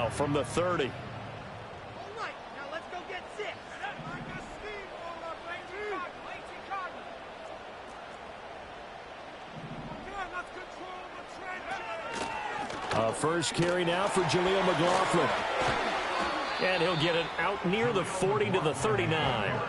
now from the 30. First carry now for Jaleel McLaughlin. And he'll get it out near the 40 to the 39.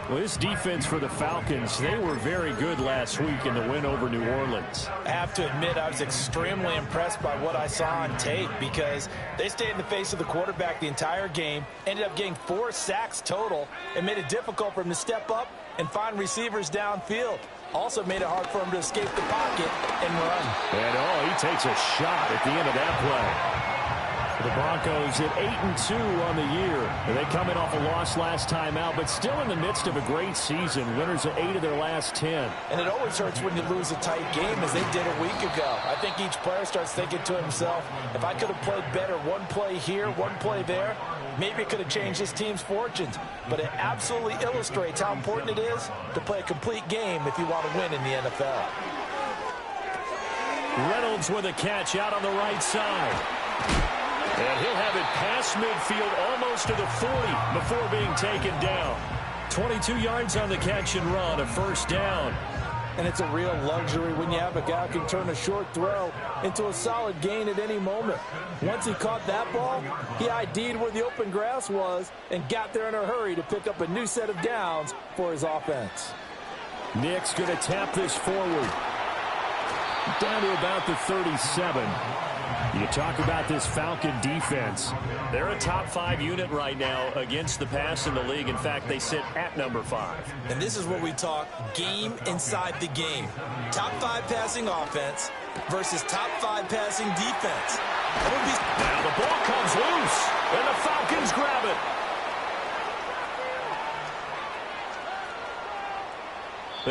Well, this defense for the Falcons, they were very good last week in the win over New Orleans. I have to admit, I was extremely impressed by what I saw on tape because they stayed in the face of the quarterback the entire game, ended up getting 4 sacks total, and made it difficult for him to step up and find receivers downfield. Also made it hard for him to escape the pocket and run. And, he takes a shot at the end of that play. The Broncos at 8-2 on the year. They come in off a loss last time out, but still in the midst of a great season. Winners of 8 of their last 10. And it always hurts when you lose a tight game, as they did a week ago. I think each player starts thinking to himself, if I could have played better one play here, one play there, maybe it could have changed this team's fortunes. But it absolutely illustrates how important it is to play a complete game if you want to win in the NFL. Reynolds with a catch out on the right side. And he'll have it past midfield almost to the 40 before being taken down. 22 yards on the catch and run, a first down. And it's a real luxury when you have a guy who can turn a short throw into a solid gain at any moment. Once he caught that ball, he ID'd where the open grass was and got there in a hurry to pick up a new set of downs for his offense. Nick's going to tap this forward. Down to about the 37. You talk about this Falcon defense. They're a top 5 unit right now against the pass in the league. In fact, they sit at number 5. And this is where we talk game inside the game. Top 5 passing offense versus top 5 passing defense. Now the ball comes loose, and the Falcons grab it.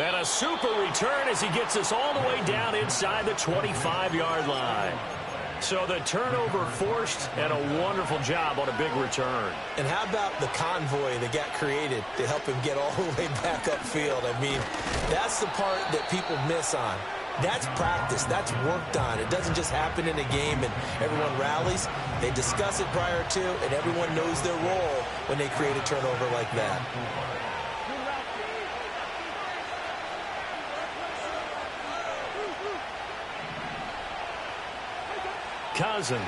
And a super return as he gets us all the way down inside the 25-yard line. So the turnover forced, and a wonderful job on a big return. And how about the convoy that got created to help him get all the way back upfield? I mean, that's the part that people miss on. That's practice. That's worked on. It doesn't just happen in a game and everyone rallies. They discuss it prior to, and everyone knows their role when they create a turnover like that. Cousins.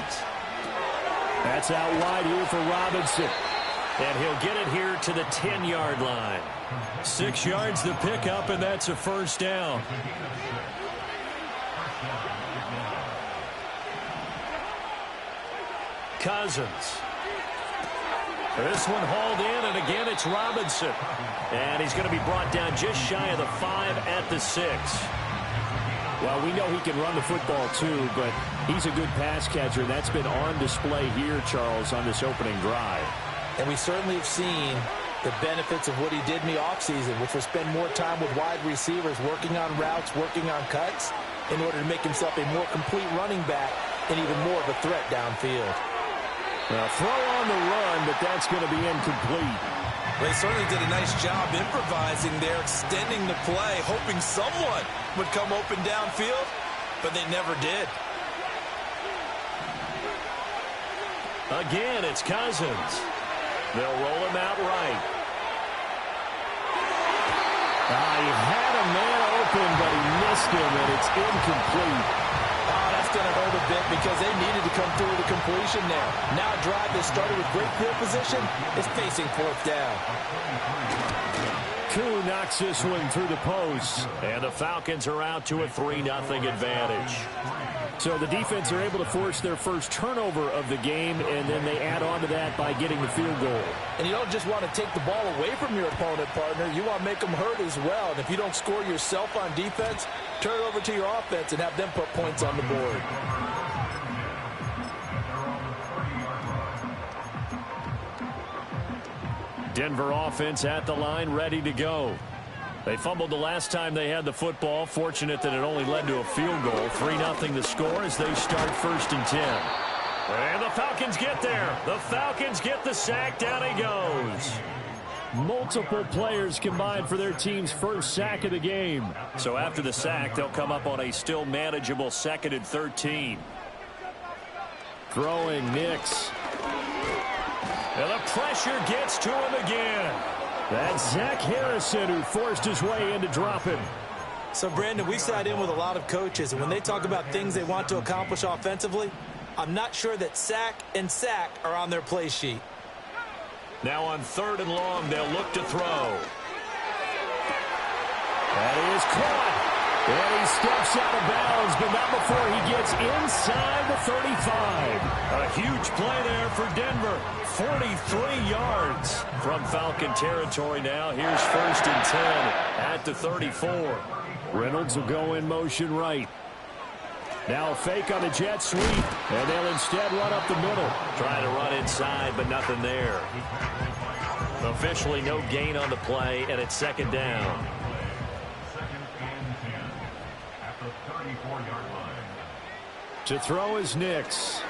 That's out wide here for Robinson. And he'll get it here to the 10-yard line. 6 yards the pickup, and that's a first down. Cousins. This one hauled in, and again it's Robinson. And he's going to be brought down just shy of the 5 at the 6. Well, we know he can run the football too, but he's a good pass catcher. That's been on display here, Charles, on this opening drive. And we certainly have seen the benefits of what he did in the offseason, which was spend more time with wide receivers, working on routes, working on cuts, in order to make himself a more complete running back and even more of a threat downfield. Well, throw on the run, but that's going to be incomplete. They certainly did a nice job improvising there, extending the play, hoping someone would come open downfield, but they never did. Again, it's Cousins. They'll roll him out right. He had a man open, but he missed him, and it's incomplete. That's going to hurt a bit because they needed to come through with a completion there. Now a drive that started with great field position is facing 4th down. Koo knocks this one through the post, and the Falcons are out to a 3-0 advantage. So the defense are able to force their first turnover of the game, and then they add on to that by getting the field goal. And you don't just want to take the ball away from your opponent, partner. You want to make them hurt as well. And if you don't score yourself on defense, turn it over to your offense and have them put points on the board. Denver offense at the line, ready to go. They fumbled the last time they had the football. Fortunate that it only led to a field goal. 3-0 the score as they start 1st and 10. And the Falcons get there. The Falcons get the sack. Down he goes. Multiple players combined for their team's first sack of the game. So after the sack, they'll come up on a still manageable 2nd and 13. Throwing Nix. And the pressure gets to him again. That's Zach Harrison who forced his way in to drop him. So, Brandon, we sat in with a lot of coaches, and when they talk about things they want to accomplish offensively, I'm not sure that sack and sack are on their play sheet. Now on 3rd and long, they'll look to throw. That is caught. And he steps out of bounds, but not before he gets inside the 35. A huge play there for Denver. 43 yards from Falcon territory now. Here's 1st and 10 at the 34. Reynolds will go in motion right. Now a fake on the jet sweep, and they'll instead run up the middle. Trying to run inside, but nothing there. Officially no gain on the play, and it's 2nd down. To throw is Nix.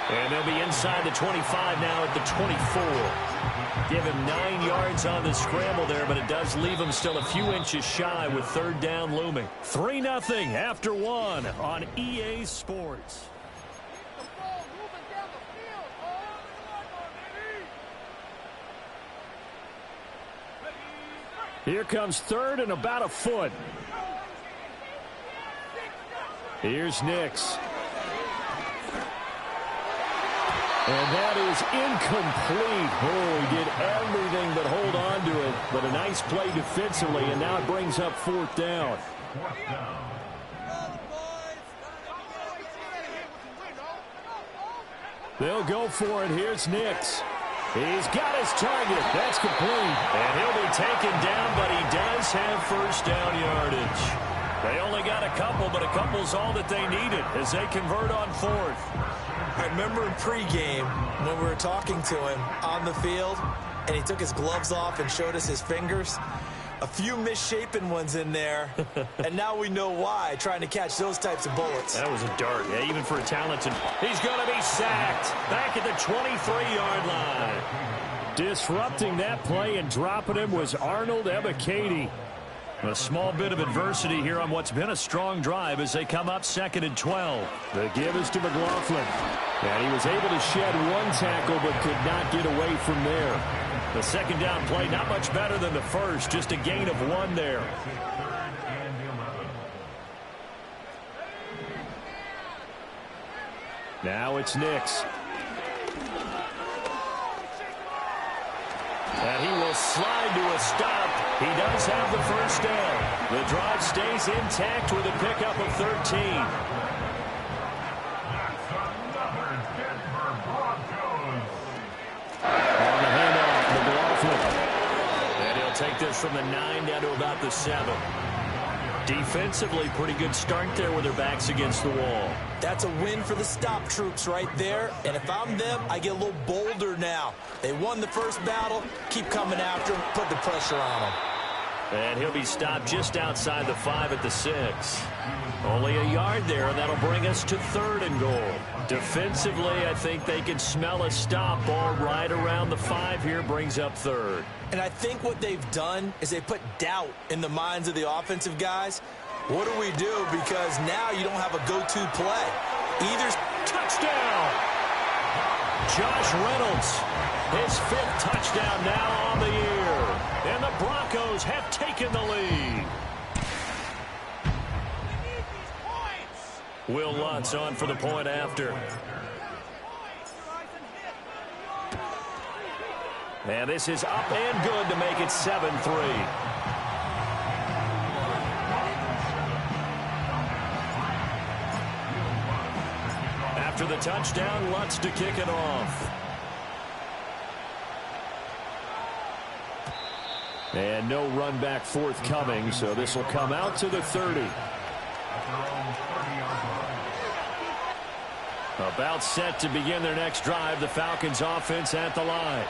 And they'll be inside the 25 now at the 24. Give him 9 yards on the scramble there, but it does leave him still a few inches shy with 3rd down looming. 3-0 after 1 on EA Sports. Here comes 3rd and about a foot. Here's Nix. And that is incomplete. Oh, he did everything but hold on to it. But a nice play defensively, and now it brings up 4th down. They'll go for it. Here's Nix. He's got his target. That's complete. And he'll be taken down, but he does have 1st down yardage. They only got a couple, but a couple's all that they needed as they convert on 4th. I remember in pregame when we were talking to him on the field, and he took his gloves off and showed us his fingers. A few misshapen ones in there, and now we know why, trying to catch those types of bullets. That was a dart, yeah, even for a talented. He's going to be sacked back at the 23-yard line. Disrupting that play and dropping him was Arnold Ebiketie. A small bit of adversity here on what's been a strong drive as they come up 2nd and 12. The give is to McLaughlin. And he was able to shed 1 tackle but could not get away from there. The 2nd down play not much better than the first, just a gain of 1 there. Now it's Nix. And he will slide to a stop. He does have the 1st down. The drive stays intact with a pickup of 13. On the handoff, McLaughlin. And he'll take this from the 9 down to about the 7. Defensively, pretty good start there with their backs against the wall. That's a win for the stop troops right there. And if I'm them, I get a little bolder now. They won the first battle. Keep coming after him. Put the pressure on him. And he'll be stopped just outside the 5 at the 6. Only a yard there, and that'll bring us to 3rd and goal. Defensively, I think they can smell a stop. Ball right around the 5 here brings up 3rd. And I think what they've done is they put doubt in the minds of the offensive guys. What do we do? Because now you don't have a go-to play. Either touchdown. Josh Reynolds, his 5th touchdown now on the year. And the Broncos have taken the lead. Will Lutz on for the point after. And this is up and good to make it 7-3. After the touchdown, Lutz to kick it off. And no run back forthcoming, so this will come out to the 30. About set to begin their next drive, the Falcons offense at the line.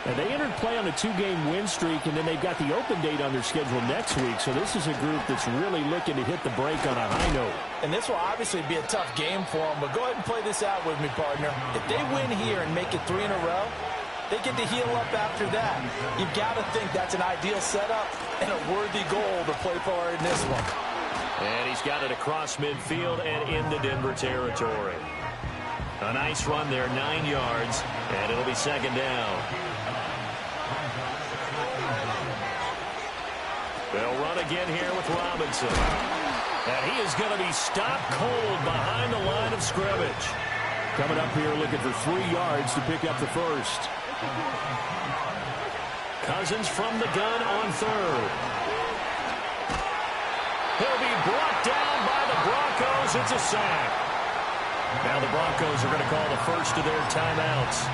And they entered play on a 2-game win streak, and then they've got the open date on their schedule next week. So this is a group that's really looking to hit the break on a high note. And this will obviously be a tough game for them, but go ahead and play this out with me, partner. If they win here and make it 3 in a row, they get to heal up after that. You've got to think that's an ideal setup and a worthy goal to play for in this one. And he's got it across midfield and into Denver territory. A nice run there, 9 yards, and it'll be second down. They'll run again here with Robinson. And he is going to be stopped cold behind the line of scrimmage. Coming up here looking for 3 yards to pick up the first. Cousins from the gun on third. He'll be brought down by the Broncos. It's a sack. Now the Broncos are going to call the first of their timeouts.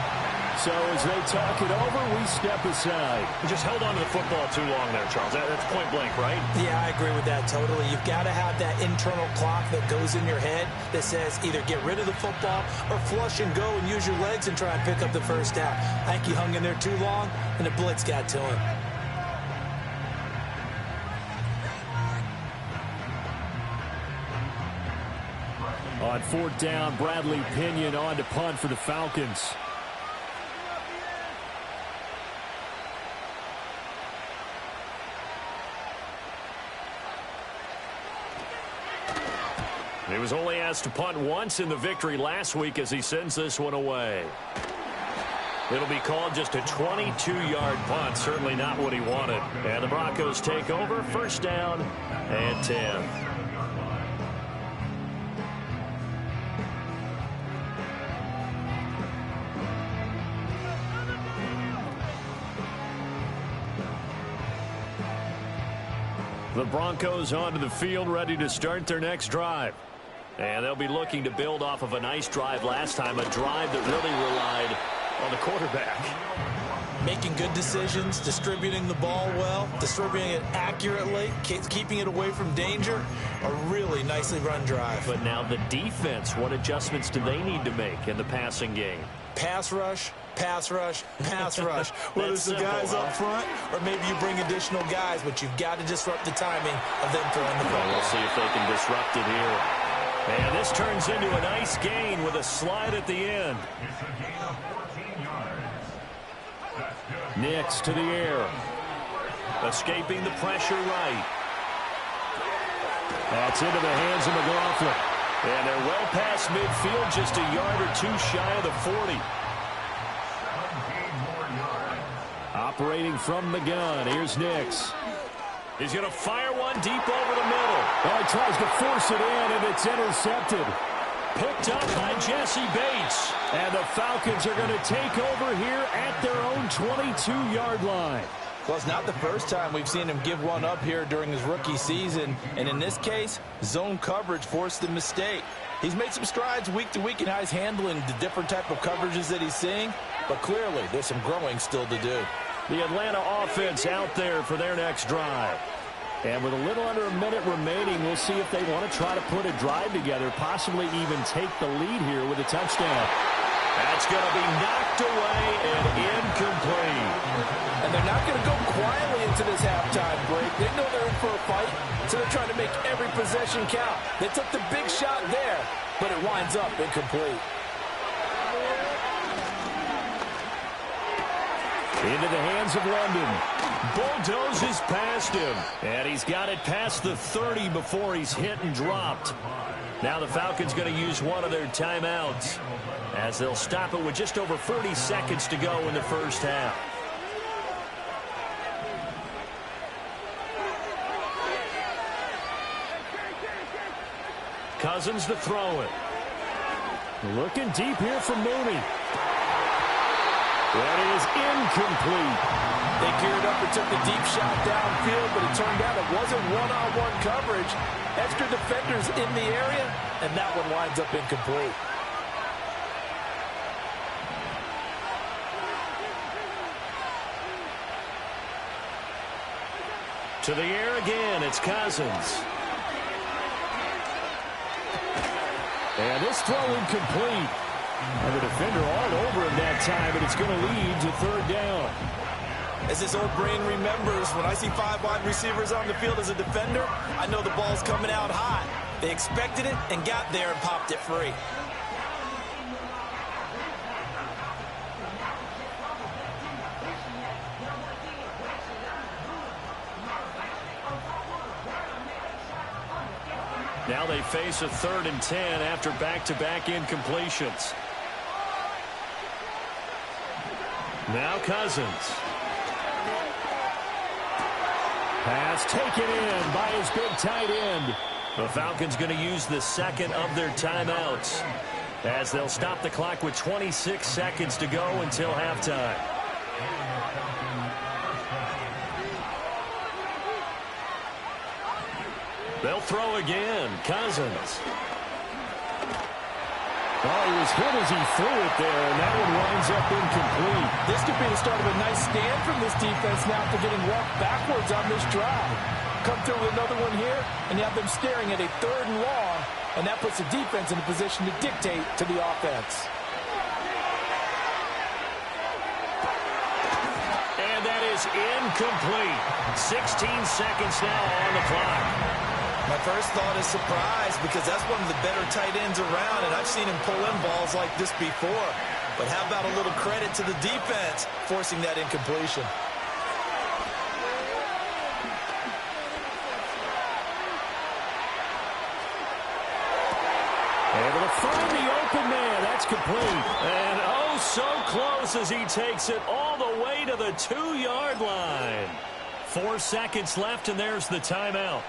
So as they talk it over, we step aside. We just held on to the football too long there, Charles. That's point blank, right? Yeah, I agree with that totally. You've got to have that internal clock that goes in your head that says either get rid of the football or flush and go and use your legs and try and pick up the first down. I think he hung in there too long, and the blitz got to him. On fourth down, Bradley Pinion on to punt for the Falcons. He was only asked to punt once in the victory last week as he sends this one away. It'll be called just a 22-yard punt. Certainly not what he wanted. And the Broncos take over. First down and 10. The Broncos onto the field, ready to start their next drive. And they'll be looking to build off of a nice drive last time, a drive that really relied on the quarterback. Making good decisions, distributing the ball well, distributing it accurately, keeping it away from danger. A really nicely run drive. But now the defense, what adjustments do they need to make in the passing game? Pass rush, pass rush, pass rush. Whether it's the guys up front or maybe you bring additional guys, but you've got to disrupt the timing of them throwing the ball. We'll see if they can disrupt it here. And this turns into a nice gain with a slide at the end. Nix to the air. Escaping the pressure right. That's into the hands of McLaughlin. And they're well past midfield, just a yard or two shy of the 40. Operating from the gun, here's Nix. He's going to fire one deep over the middle. Oh, he tries to force it in, and it's intercepted. Picked up by Jesse Bates. And the Falcons are going to take over here at their own 22-yard line. Well, it's not the first time we've seen him give one up here during his rookie season. And in this case, zone coverage forced the mistake. He's made some strides week to week in how he's handling the different type of coverages that he's seeing. But clearly, there's some growing still to do. The Atlanta offense out there for their next drive. And with a little under a minute remaining, we'll see if they want to try to put a drive together, possibly even take the lead here with a touchdown. That's going to be knocked away and incomplete. And they're not going to go quietly into this halftime break. They know they're in for a fight, so they're trying to make every possession count. They took the big shot there, but it winds up incomplete. Into the hands of London. Bulldozes past him. And he's got it past the 30 before he's hit and dropped. Now the Falcons going to use one of their timeouts as they'll stop it with just over 40 seconds to go in the first half. Cousins to throw it. Looking deep here for Mooney. That is incomplete. They geared up and took the deep shot downfield, but it turned out it wasn't one-on-one coverage. Extra defenders in the area, and that one winds up incomplete. To the air again, it's Cousins. And this throw incomplete. And the defender all over him that time, and it's going to lead to third down. As this old brain remembers, when I see 5 wide receivers on the field as a defender, I know the ball's coming out hot. They expected it and got there and popped it free. Now they face a 3rd and 10 after back-to-back incompletions. Now Cousins. Pass taken in by his big tight end. The Falcons going to use the second of their timeouts as they'll stop the clock with 26 seconds to go until halftime. They'll throw again. Cousins. Oh, he was hit as he threw it there, and that one winds up incomplete. This could be the start of a nice stand from this defense now after getting walked backwards on this drive. Come through with another one here, and you have them staring at a 3rd and long, and that puts the defense in a position to dictate to the offense. And that is incomplete. 16 seconds now on the clock. My first thought is surprise because that's one of the better tight ends around, and I've seen him pull in balls like this before. But how about a little credit to the defense forcing that incompletion? Able to find the open man. That's complete. And oh, so close as he takes it all the way to the 2-yard line. 4 seconds left, and there's the timeout.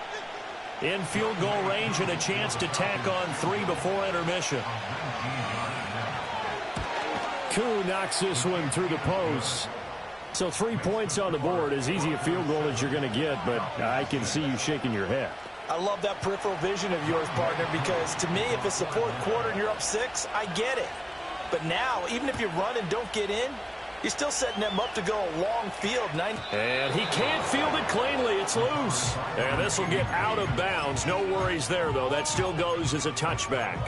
In field goal range and a chance to tack on 3 before intermission. Koo knocks this one through the post. So 3 points on the board, as easy a field goal as you're going to get, but I can see you shaking your head. I love that peripheral vision of yours, partner, because to me, if it's the 4th quarter and you're up 6, I get it. But now, even if you run and don't get in, you're still setting them up to go a long field. And he can't field it cleanly. It's loose. And this will get out of bounds. No worries there, though. That still goes as a touchback.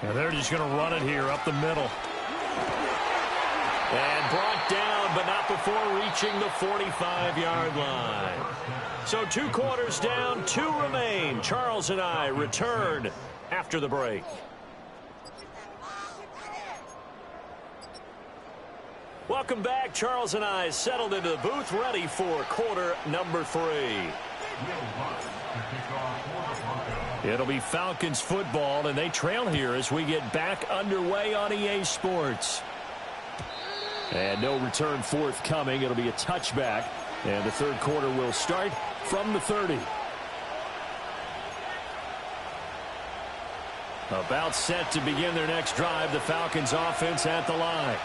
And they're just going to run it here up the middle. And brought down, but not before reaching the 45-yard line. So 2 quarters down, 2 remain. Charles and I return after the break. Welcome back. Charles and I settled into the booth, ready for quarter number 3. It'll be Falcons football, and they trail here as we get back underway on EA Sports. And no return forthcoming. It'll be a touchback, and the 3rd quarter will start from the 30. About set to begin their next drive, the Falcons offense at the line.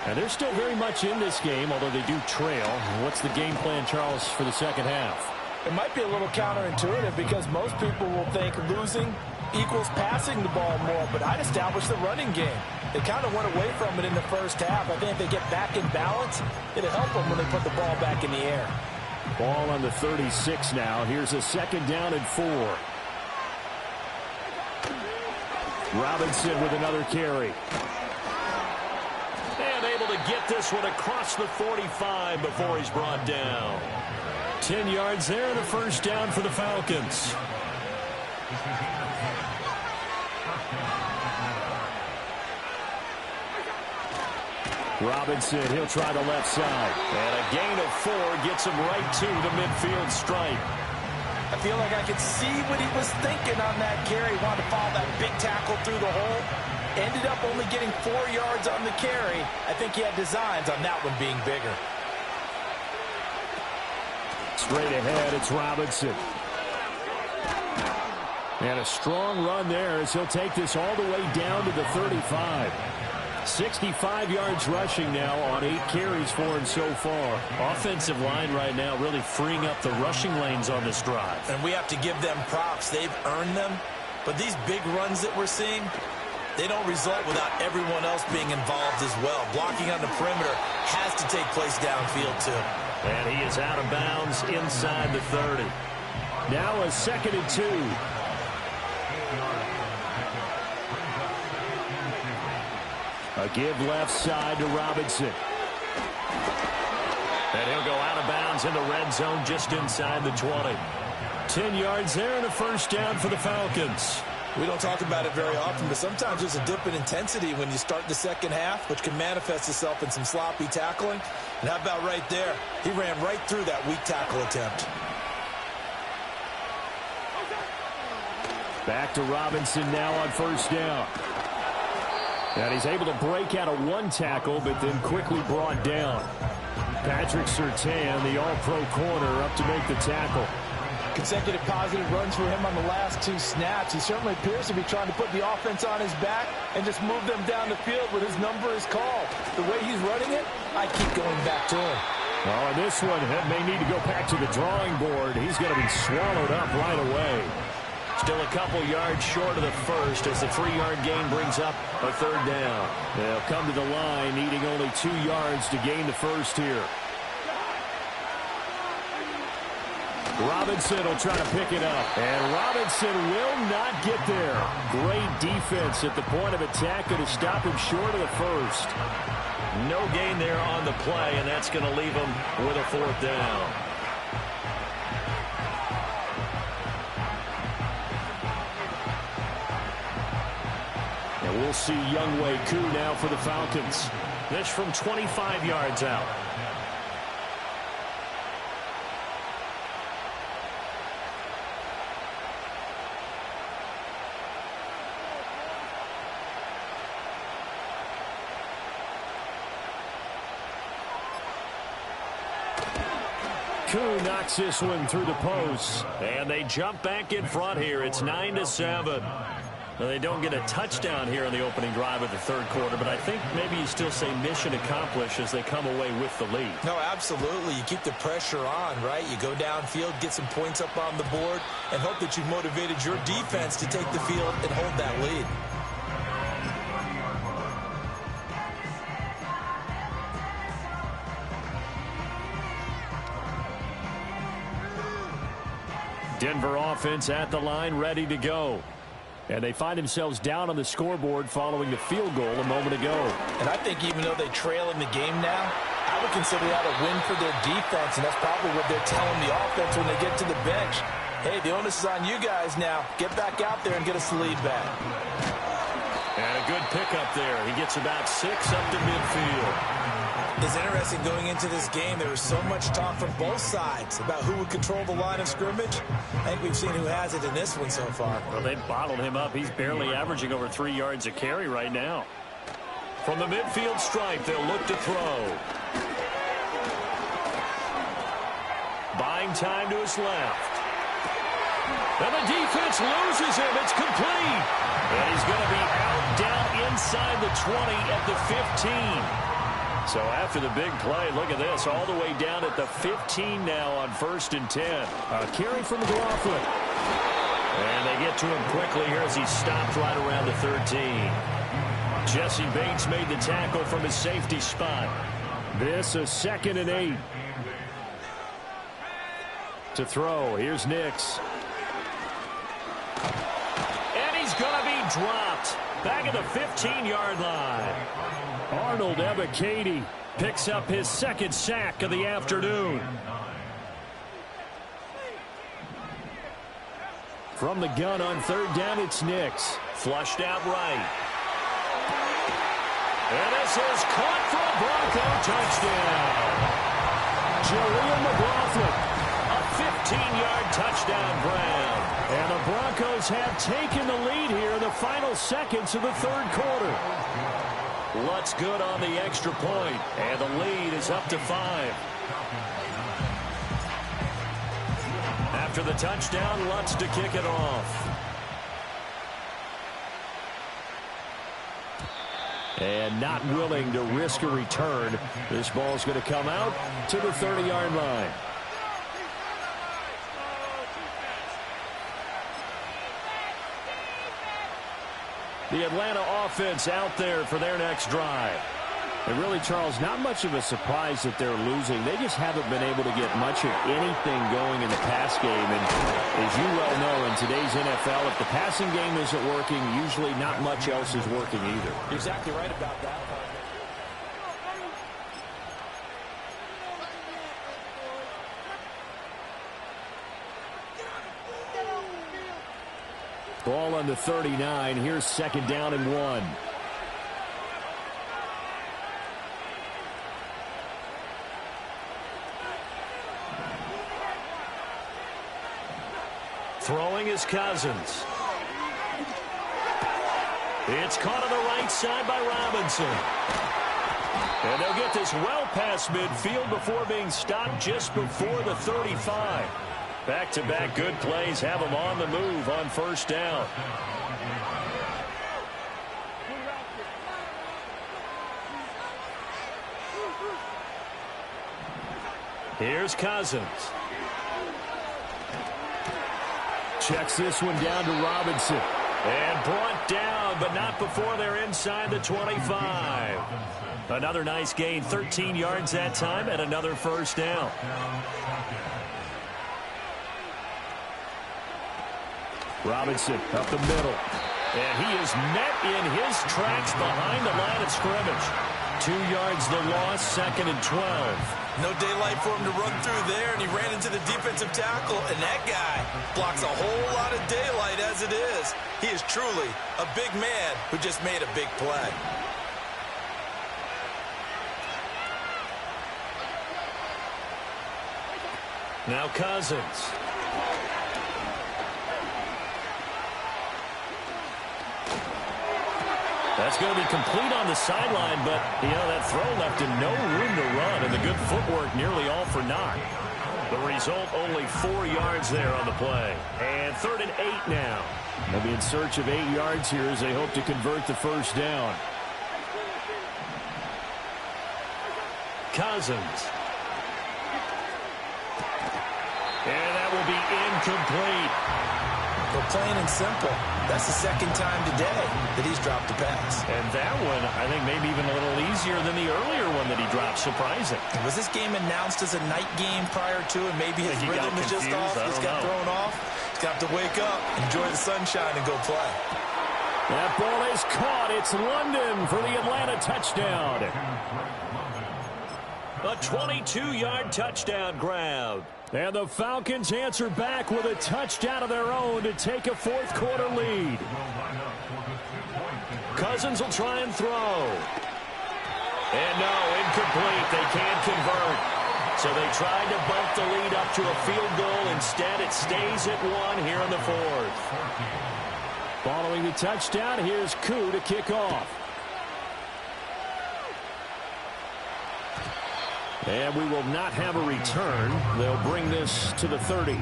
And they're still very much in this game, although they do trail. What's the game plan, Charles, for the second half? It might be a little counterintuitive because most people will think losing equals passing the ball more, but I'd establish the running game. They kind of went away from it in the first half. I think if they get back in balance, it'll help them when they put the ball back in the air. Ball on the 36 now. Here's a 2nd down and 4. Robinson with another carry. And able to get this one across the 45 before he's brought down. 10 yards there and a 1st down for the Falcons. Robinson, he'll try the left side. And a gain of 4 gets him right to the midfield stripe. I feel like I could see what he was thinking on that carry. He wanted to follow that big tackle through the hole. Ended up only getting 4 yards on the carry. I think he had designs on that one being bigger. Straight ahead, it's Robinson. And a strong run there as he'll take this all the way down to the 35. 65 yards rushing now on 8 carries for him so far. Offensive line right now really freeing up the rushing lanes on this drive. And we have to give them props. They've earned them. But these big runs that we're seeing, they don't result without everyone else being involved as well. Blocking on the perimeter has to take place downfield too. And he is out of bounds inside the 30. Now a 2nd and 2. A give left side to Robinson. And he'll go out of bounds in the red zone just inside the 20. 10 yards there and a 1st down for the Falcons. We don't talk about it very often, but sometimes there's a dip in intensity when you start the second half, which can manifest itself in some sloppy tackling. And how about right there? He ran right through that weak tackle attempt. Back to Robinson now on first down. And he's able to break out of one tackle, but then quickly brought down. Patrick Surtain, the all-pro corner, up to make the tackle. Consecutive positive runs for him on the last 2 snaps. He certainly appears to be trying to put the offense on his back and just move them down the field when his number is called. The way he's running it, I keep going back to him. Oh, and this one may need to go back to the drawing board. He's going to be swallowed up right away. Still a couple yards short of the first as the 3-yard gain brings up a third down. They'll come to the line needing only 2 yards to gain the first here. Robinson will try to pick it up. And Robinson will not get there. Great defense at the point of attack to stop him short of the first. No gain there on the play, and that's going to leave him with a 4th down. And we'll see Younghoe Koo now for the Falcons. This from 25 yards out. Koo knocks this one through the post. And they jump back in front here. It's 9-7. Now, they don't get a touchdown here in the opening drive of the third quarter, but I think maybe you still say mission accomplished as they come away with the lead. No, absolutely. You keep the pressure on, right? You go downfield, get some points up on the board, and hope that you've motivated your defense to take the field and hold that lead. Denver offense at the line, ready to go. And they find themselves down on the scoreboard following the field goal a moment ago. And I think even though they trail in the game now, I would consider that a win for their defense, and that's probably what they're telling the offense when they get to the bench. Hey, the onus is on you guys now. Get back out there and get us the lead back. And a good pickup there. He gets about 6 up to midfield. It's interesting going into this game. There was so much talk from both sides about who would control the line of scrimmage. I think we've seen who has it in this one so far. Well, they've bottled him up. He's barely averaging over 3 yards a carry right now. From the midfield stripe, they'll look to throw. Buying time to his left. And the defense loses him. It's complete. And he's going to be out down inside the 20 at the 15. So after the big play, look at this, all the way down at the 15 now on 1st and 10. A carry from McLaughlin. And they get to him quickly here as he stopped right around the 13. Jesse Bates made the tackle from his safety spot. This a 2nd and 8. To throw, here's Nix. And he's going to be dropped back at the 15-yard line. Arnold Ebiketie picks up his 2nd sack of the afternoon. From the gun on 3rd down, it's Nix. Flushed out right. And this is caught for a Bronco touchdown. Jaleel McLaughlin. A 15-yard touchdown grab. And the Broncos have taken the lead here in the final seconds of the third quarter. Lutz good on the extra point, and the lead is up to 5. After the touchdown, Lutz to kick it off. And not willing to risk a return, this ball's going to come out to the 30-yard line. The Atlanta offense out there for their next drive. And really, Charles, not much of a surprise that they're losing. They just haven't been able to get much of anything going in the pass game. And as you well know, in today's NFL, if the passing game isn't working, usually not much else is working either. You're exactly right about that. Ball on the 39. Here's second down and 1. Throwing is Cousins. It's caught on the right side by Robinson. And they'll get this well past midfield before being stopped just before the 35. Back-to-back good plays have them on the move on first down. Here's Cousins. Checks this one down to Robinson. And brought down, but not before they're inside the 25. Another nice gain, 13 yards that time, and another first down. Robinson up the middle. And he is met in his tracks behind the line of scrimmage. 2 yards the loss, second and 12. No daylight for him to run through there, and he ran into the defensive tackle, and that guy blocks a whole lot of daylight as it is. He is truly a big man who just made a big play. Now Cousins. That's going to be complete on the sideline, but, that throw left him no room to run, and the good footwork nearly all for naught. The result, only 4 yards there on the play. And 3rd and 8 now. They'll be in search of 8 yards here as they hope to convert the first down. Cousins. And that will be incomplete. But plain and simple, that's the second time today that he's dropped a pass. And that one, I think, maybe even a little easier than the earlier one that he dropped. Surprising. Was this game announced as a night game prior to, and maybe his rhythm is just off? He's got thrown off. He's got to wake up, enjoy the sunshine, and go play. That ball is caught. It's London for the Atlanta touchdown. A 22-yard touchdown grab. And the Falcons answer back with a touchdown of their own to take a fourth-quarter lead. Cousins will try and throw. And no, incomplete. They can't convert. So they tried to bump the lead up to a field goal. Instead, it stays at 1 here in the fourth. Following the touchdown, here's Koo to kick off. And we will not have a return. They'll bring this to the 30.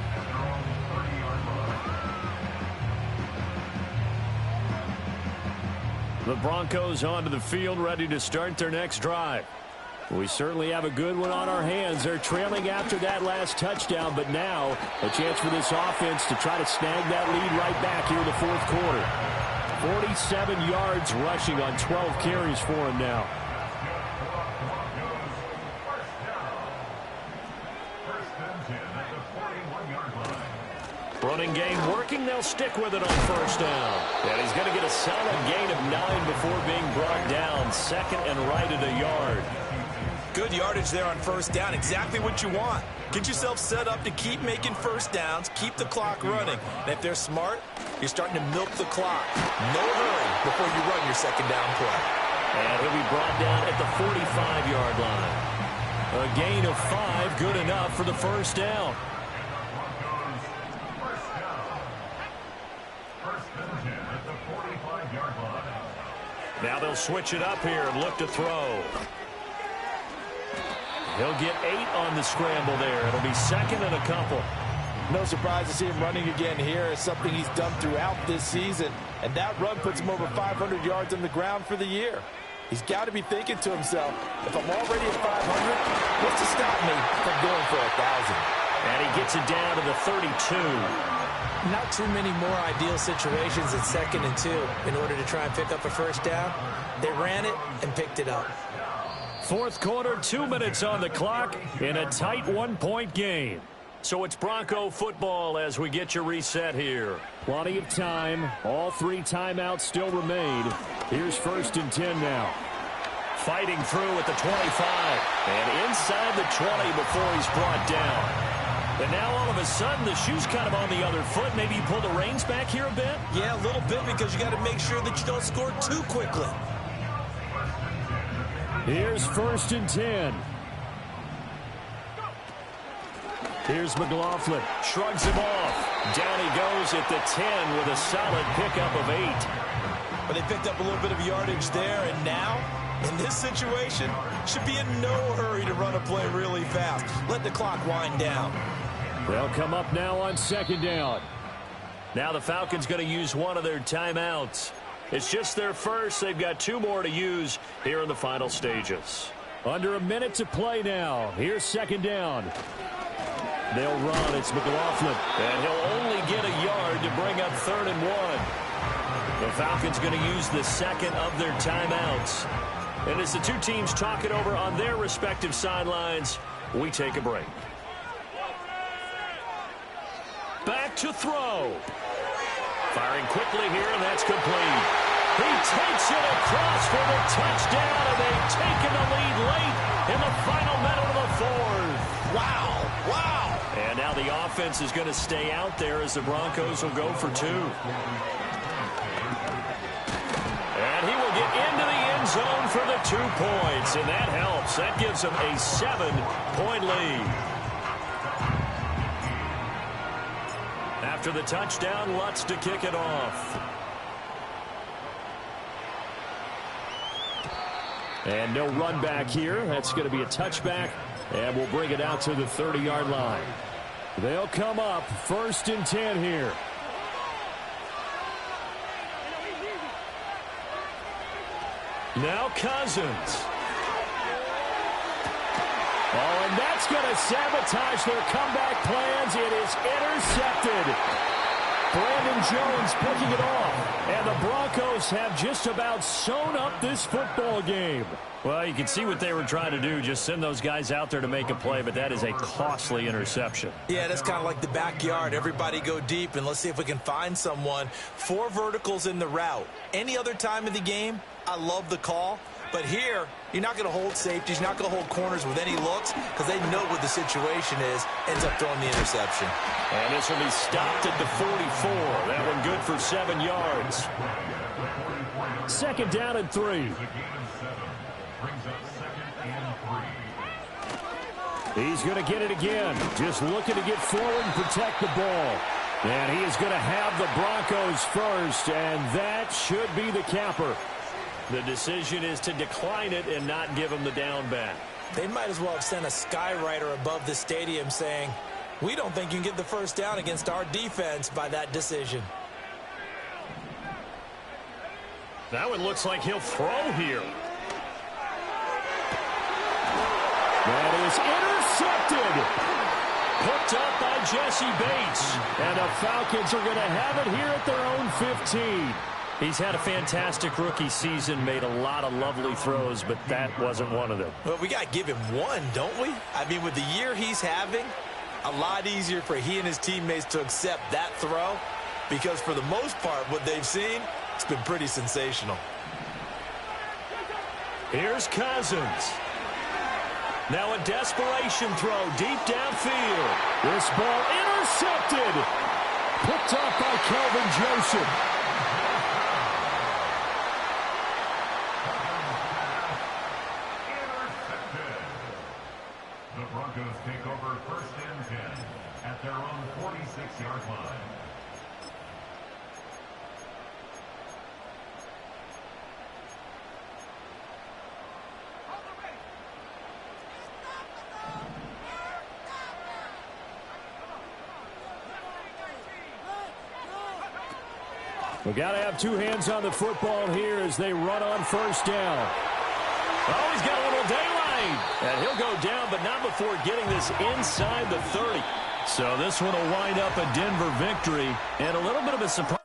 The Broncos onto the field, ready to start their next drive. We certainly have a good one on our hands. They're trailing after that last touchdown, but now a chance for this offense to try to snag that lead right back here in the fourth quarter. 47 yards rushing on 12 carries for him now. Running game working. They'll stick with it on first down. And he's going to get a solid gain of 9 before being brought down. Second and right at a yard. Good yardage there on first down. Exactly what you want. Get yourself set up to keep making first downs. Keep the clock running. And if they're smart, you're starting to milk the clock. No hurry before you run your second down play. And he'll be brought down at the 45-yard line. A gain of 5, good enough for the first down. Now they'll switch it up here and look to throw. He'll get 8 on the scramble there. It'll be second and a couple. No surprise to see him running again here. It's something he's done throughout this season. And that run puts him over 500 yards on the ground for the year. He's got to be thinking to himself, if I'm already at 500, what's to stop me from going for 1,000? And he gets it down to the 32. Not too many more ideal situations at 2nd and 2 in order to try and pick up a first down. They ran it and picked it up. Fourth quarter, 2 minutes on the clock in a tight 1-point game. So it's Bronco football as we get your reset here. Plenty of time. All 3 timeouts still remain. Here's 1st and 10 now. Fighting through at the 25. And inside the 20 before he's brought down. And now all of a sudden the shoe's kind of on the other foot. Maybe you pull the reins back here a bit? Yeah, a little bit, because you got to make sure that you don't score too quickly. Here's 1st and 10. Here's McLaughlin. Shrugs him off. Down he goes at the 10 with a solid pickup of 8. But they picked up a little bit of yardage there, and now, in this situation, should be in no hurry to run a play really fast. Let the clock wind down. They'll come up now on 2nd down. Now the Falcons going to use one of their timeouts. It's just their first. They've got 2 more to use here in the final stages. Under a minute to play now. Here's 2nd down. They'll run. It's McLaughlin. And he'll only get a yard to bring up 3rd and 1. The Falcons going to use the second of their timeouts. And as the 2 teams talk it over on their respective sidelines, we take a break. Back to throw. Firing quickly here, and that's complete. He takes it across for the touchdown, and they've taken the lead late in the final minute of the 4th. Wow. And now the offense is going to stay out there as the Broncos will go for 2. And he will get into the end zone for the 2 points, and that helps. That gives them a 7-point lead. After the touchdown, Lutz to kick it off. And no run back here. That's going to be a touchback, and we'll bring it out to the 30-yard line. They'll come up 1st and 10 here. Now Cousins. Oh, and that's going to sabotage their comeback plans. It is intercepted. Brandon Jones picking it off. And the Broncos have just about sewn up this football game. Well, you can see what they were trying to do. Just send those guys out there to make a play, but that is a costly interception. Yeah, that's kind of like the backyard. Everybody go deep, and let's see if we can find someone. 4 verticals in the route. Any other time of the game, I love the call. But here, you're not going to hold safeties. You're not going to hold corners with any looks because they know what the situation is. Ends up throwing the interception. And this will be stopped at the 44. That one good for 7 yards. 2nd down and 3. He's going to get it again. Just looking to get forward and protect the ball. And he is going to have the Broncos first, and that should be the capper. The decision is to decline it and not give him the down back. They might as well have sent a skywriter above the stadium saying, we don't think you can get the first down against our defense by that decision. That one looks like he'll throw here. That is intercepted. Hooked up by Jesse Bates. And the Falcons are going to have it here at their own 15. He's had a fantastic rookie season, made a lot of lovely throws, but that wasn't one of them. Well, we got to give him one, don't we? I mean, with the year he's having, a lot easier for he and his teammates to accept that throw because for the most part, what they've seen, it's been pretty sensational. Here's Cousins. Now a desperation throw deep downfield. This ball intercepted. Picked off by Kelvin Joseph. The Broncos take over 1st and 10 at their own 46-yard line. We got to have 2 hands on the football here as they run on 1st down. Oh, he's got a little daylight. And he'll go down, but not before getting this inside the 30. So this one will wind up a Denver victory and a little bit of a surprise.